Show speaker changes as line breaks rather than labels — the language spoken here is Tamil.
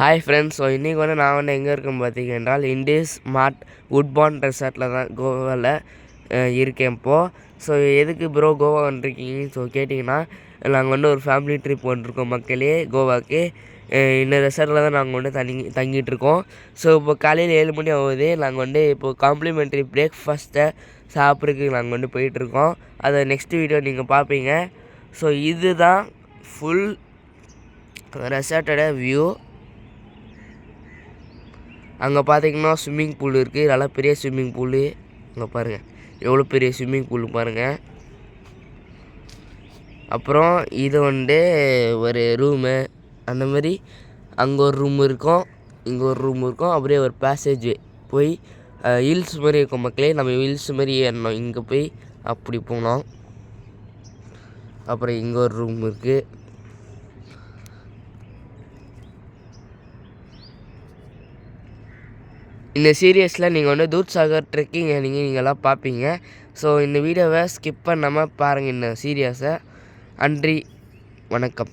Hi friends. ஸோ இன்றைக்கி நான் எங்கே இருக்கேன்னு பார்த்தீங்க என்றால் இண்டீஸ் ஸ்மார்ட் வுட்பார்ன் ரெசார்ட்டில் தான் கோவாவில் இருக்கேன் இப்போது. ஸோ எதுக்கு ப்ரோ கோவா வந்துருக்கீங்கன்னு கேட்டிங்கன்னா, நாங்கள் ஒரு ஃபேமிலி ட்ரிப் வந்துருக்கோம் மக்களே கோவாவுக்கு. இந்த ரெசார்ட்டில் தான் நாங்கள் தங்கிட்டுருக்கோம். ஸோ இப்போ காலையில் 7 மணி ஆகுது. நாங்கள் இப்போது காம்ப்ளிமெண்ட்ரி பிரேக்ஃபாஸ்ட்டை சாப்பிட்றதுக்கு நாங்கள் போயிட்டுருக்கோம். அதை நெக்ஸ்ட் வீடியோ நீங்கள் பார்ப்பீங்க. ஸோ இதுதான் ஃபுல் ரெசார்ட்டோட வியூ. அங்கே பார்த்தீங்கன்னா ஸ்விம்மிங் பூல் இருக்குது, நல்லா பெரிய ஸ்விம்மிங் பூலு. அங்கே பாருங்கள் எவ்வளோ பெரிய ஸ்விம்மிங் பூல் பாருங்கள். அப்புறம் இது ஒரு ரூமு, அந்த மாதிரி அங்கே ஒரு ரூம் இருக்கும், இங்கே ஒரு ரூம் இருக்கும். அப்படியே ஒரு பேசேஜ் போய் ஹில்ஸ் மாதிரி இருக்கும் மக்களே. நம்ம ஹில்ஸ் மாதிரி ஏறணும், இங்கே போய் அப்படி போனோம். அப்புறம் இங்கே ஒரு ரூம் இருக்குது. இந்த சீரியஸில் நீங்கள் தூத்சாகர் ட்ரெக்கிங் நீங்கள்லாம் பார்ப்பீங்க. ஸோ இந்த வீடியோவை ஸ்கிப் பண்ணாமல் பாருங்கள் இந்த சீரியஸை. நன்றி, வணக்கம்.